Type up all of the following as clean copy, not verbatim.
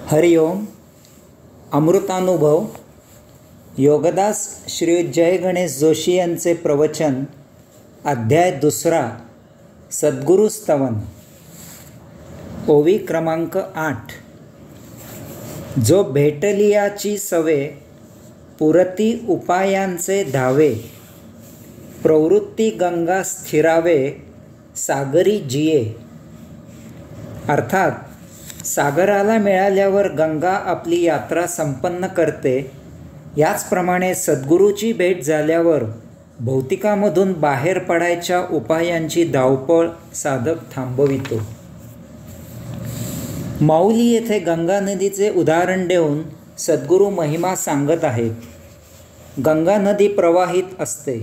हरिओम. अमृतानुभव. योगदास श्री जय गणेश जोशी यांचे प्रवचन. अध्याय 2. सद्गुरुस्तवन. ओवी क्रमांक 8. जो भेटलियाची सवे, पुरती उपायांचे धावे. प्रवृत्ती गंगा स्थिरावे, सागरी जिये. अर्थात सागराला मिळाल्यावर गंगा आपली यात्रा संपन्न करते. याचप्रमाणे सद्गुरूची भेट झाल्यावर भौतिकामधून बाहेर पडायच्या उपायांची धावपळ साधक थांबवितो. माऊली येथे गंगा नदीचे उदाहरण देऊन सद्गुरू महिमा सांगत आहेत. गंगा नदी प्रवाहित असते,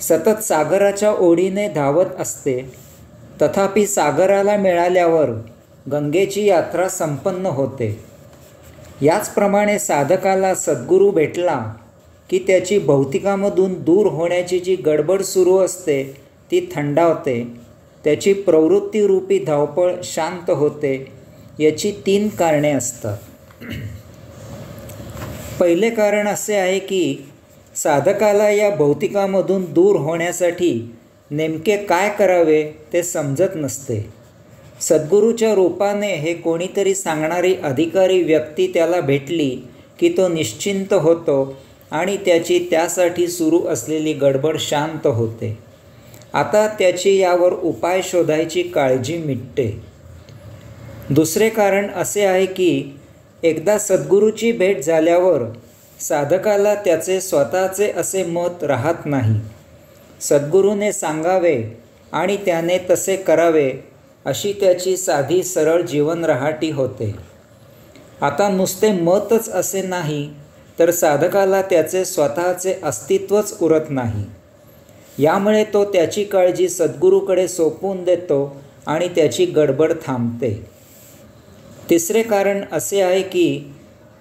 सतत सागराच्या ओढीने धावत असते. तथापि सागराला मिळाल्यावर गंगेची यात्रा संपन्न होते. याचप्रमाणे साधकाला सद्गुरू भेटला की त्याची भौतिकामधून दूर होण्याची जी गडबड सुरू असते ती थंडावते. त्याची प्रवृत्तीरूपी धावपळ शांत होते. याची 3 कारणे असतात. पहिले कारण असे आहे की साधकाला या भौतिकामधून दूर होण्यासाठी नेमके काय करावे ते समजत नसते. सद्गुरूच्या रूपाने हे कोणीतरी सांगणारी अधिकारी व्यक्ती त्याला भेटली की तो निश्चिंत होतो आणि त्याची त्यासाठी सुरू असलेली गडबड शांत होते. आता त्याची यावर उपाय शोधायची काळजी मिटते. दुसरे कारण असे आहे की एकदा सद्गुरूची भेट झाल्यावर साधकाला त्याचे स्वतःचे असे मत राहत नाही. सद्गुरूने सांगावे आणि त्याने तसे करावे अशी त्याची साधी सरळ जीवन रहाटी होते. आता नुसते मतच असे नाही तर साधकाला त्याचे स्वतःचे अस्तित्वच उरत नाही. यामुळे तो त्याची काळजी सद्गुरूकडे सोपवून देतो आणि त्याची गडबड थांबते. तिसरे कारण असे आहे की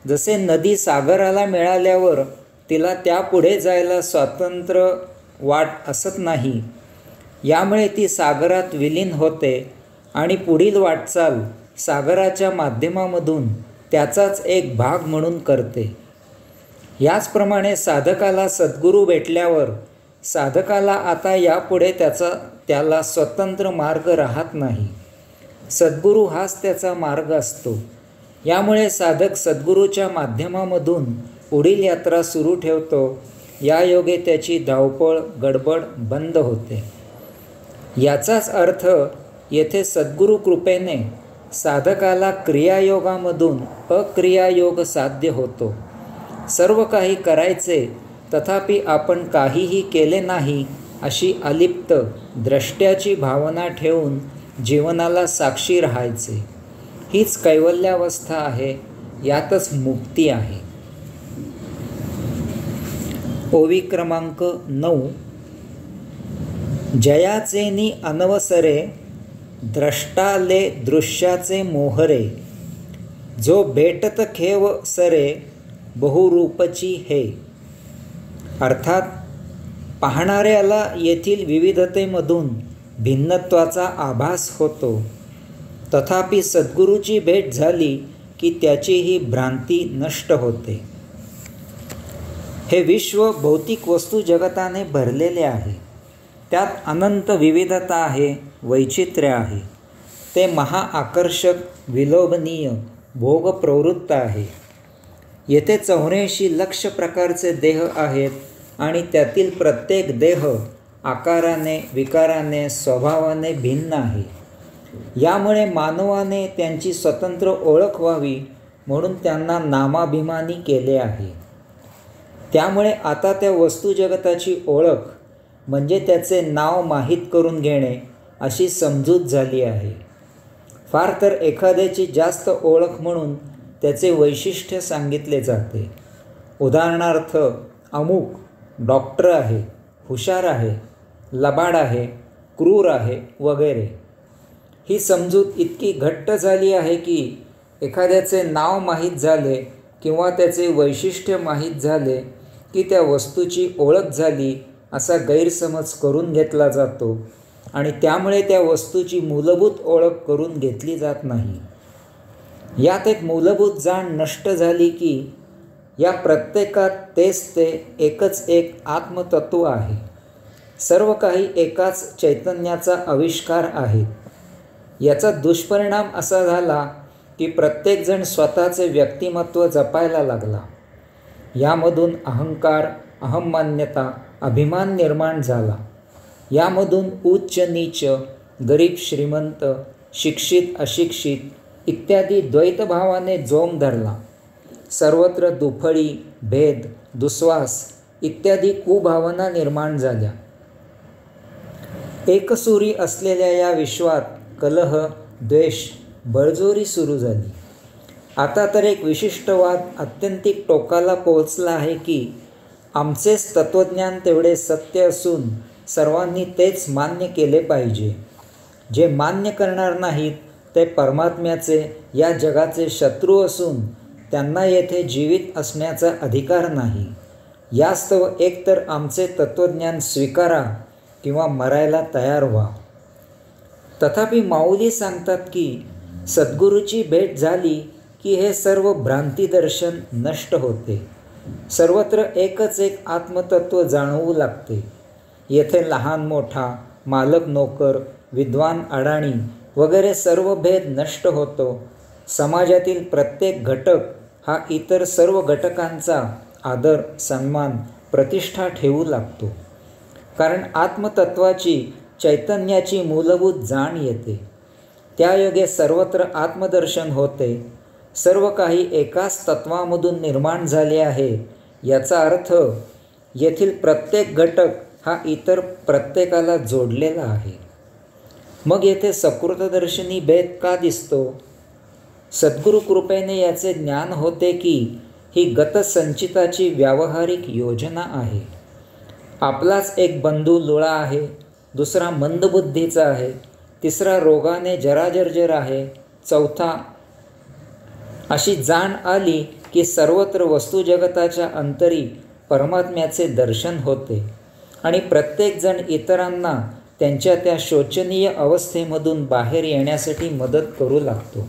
जसे नदी सागराला मिळाल्यावर तिला त्यापुढे जायला स्वतंत्र वाट असत नाही. यामुळे ती सागरात विलीन होते आणि पुढील वाटचाल सागराच्या माध्यमामधून त्याचाच एक भाग म्हणून करते. याचप्रमाणे साधकाला सद्गुरू भेटल्यावर साधकाला आता यापुढे त्याला स्वतंत्र मार्ग राहत नाही. सद्गुरू हाच त्याचा मार्ग असतो. यामुळे साधक सद्गुरूच्या माध्यमामधून पुढील यात्रा सुरू ठेवतो. यायोगे त्याची धावपळ गडबड बंद होते. याचाच अर्थ येथे सद्गुरू कृपेने साधकाला क्रियायोगामधून अक्रियायोग साध्य होतो. सर्व काही करायचे तथापि आपण काहीही केले नाही अशी अलिप्त द्रष्ट्याची भावना ठेवून जीवनाला साक्षी राहायचे. हीच कैवल्यावस्था आहे. यातच मुक्ती आहे. ओवी क्रमांक 9. जयाचेनी अनवसरे, द्रष्टाले दृश्याचे मोहरे. जो भेटत खेव सरे, बहुरूपची हे. अर्थात पाहणाऱ्याला येथील विविधतेमधून भिन्नत्वाचा आभास होतो. तथापि सद्गुरूची भेट झाली की त्याची ही भ्रांती नष्ट होते. हे विश्व भौतिक वस्तू जगताने भरलेले आहे. त्यात अनंत विविधता आहे, वैचित्र्य आहे. ते महाआकर्षक, विलोभनीय, भोगप्रवृत्त आहे. येथे 84 लक्ष प्रकारचे देह आहेत आणि त्यातील प्रत्येक देह आकाराने, विकाराने, स्वभावाने भिन्न आहे. यामुळे मानवाने त्यांची स्वतंत्र ओळख व्हावी म्हणून त्यांना नामाभिमानी केले आहे. त्यामुळे आता त्या वस्तुजगताची ओळख म्हणजे त्याचे नाव माहीत करून घेणे अशी समजूत झाली आहे. फार तर एखाद्याची जास्त ओळख म्हणून त्याचे वैशिष्ट्य सांगितले जाते. उदाहरणार्थ अमुक डॉक्टर आहे, हुशार आहे, लबाड आहे, क्रूर आहे वगैरे. ही समजूत इतकी घट्ट झाली आहे की एखाद्याचे नाव माहीत झाले किंवा त्याचे वैशिष्ट्य माहीत झाले की त्या वस्तूची ओळख झाली असा गैरसमज करून घेतला जातो आणि त्यामुळे त्या वस्तूची मूलभूत ओळख करून घेतली जात नाही. यात एक मूलभूत जाण नष्ट झाली की या प्रत्येकात तेच ते एकच एक आत्मतत्व आहे. सर्व काही एकाच चैतन्याचा आविष्कार आहे. याचा दुष्परिणाम असा झाला की प्रत्येकजण स्वतःचे व्यक्तिमत्व जपायला लागला. यामधून अहंकार, अहममान्यता, अभिमान निर्माण झाला. यामधून उच्च नीच, गरीब श्रीमंत, शिक्षित अशिक्षित इत्यादी द्वैतभावाने जोम धरला. सर्वत्र दुफळी, भेद, दुस्वास इत्यादी कुभावना निर्माण झाल्या. एकसुरी असलेल्या या विश्वात कलह, द्वेष, बळजोरी सुरू झाली. आता तर एक विशिष्ट वाद आत्यंतिक टोकाला पोहोचला आहे की आमचेच तत्त्वज्ञान तेवढे सत्य असून सर्वांनी तेच मान्य केले पाहिजे. जे मान्य करणार नाहीत ते परमात्म्याचे, या जगाचे शत्रू असून त्यांना येथे जीवित असण्याचा अधिकार नाही. यास्तव एकतर आमचे तत्त्वज्ञान स्वीकारा किंवा मरायला तयार व्हा. तथापि माऊली सांगतात की सद्गुरूची भेट झाली की हे सर्व भ्रांतिदर्शन नष्ट होते. सर्वत्र एकच एक आत्मतत्व जाणवू लागते. येथे लहान मोठा, मालक नोकर, विद्वान अडाणी वगैरे सर्व भेद नष्ट होतो. समाजातील प्रत्येक घटक हा इतर सर्व घटकांचा आदर, सन्मान, प्रतिष्ठा ठेवू लागतो. कारण आत्मतत्वाची, चैतन्याची मूलभूत जाण येते. त्यायोगे सर्वत्र आत्मदर्शन होते. सर्व काही एकाच तत्वामधून निर्माण झाले आहे. याचा अर्थ येथील प्रत्येक घटक हा इतर प्रत्येकाला जोडलेला आहे. मग येथे सकृतदर्शनी भेद का दिसतो? सद्गुरू कृपेने याचे ज्ञान होते की ही गतसंचिताची व्यावहारिक योजना आहे. आपलाच एक बंधू लुळा आहे, दुसरा मंदबुद्धीचा आहे, तिसरा रोगाने जराजर्जर आहे, चौथा. अशी जाण आली की सर्वत्र वस्तुजगताच्या अंतरी परमात्म्याचे दर्शन होते आणि प्रत्येकजण इतरांना त्यांच्या त्या शोचनीय अवस्थेमधून बाहेर येण्यासाठी मदत करू लागतो.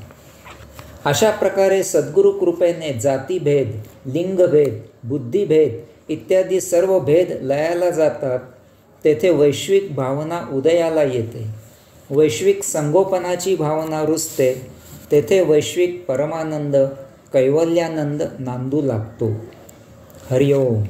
अशा प्रकारे सद्गुरू कृपेने जातीभेद, लिंगभेद, बुद्धिभेद इत्यादी सर्व भेद लयाला जातात. तेथे वैश्विक भावना उदयाला येते. वैश्विक संगोपनाची भावना रुजते. तेथे वैश्विक परमानंद, कैवल्यानंद नांदू लागतो. हरिओम.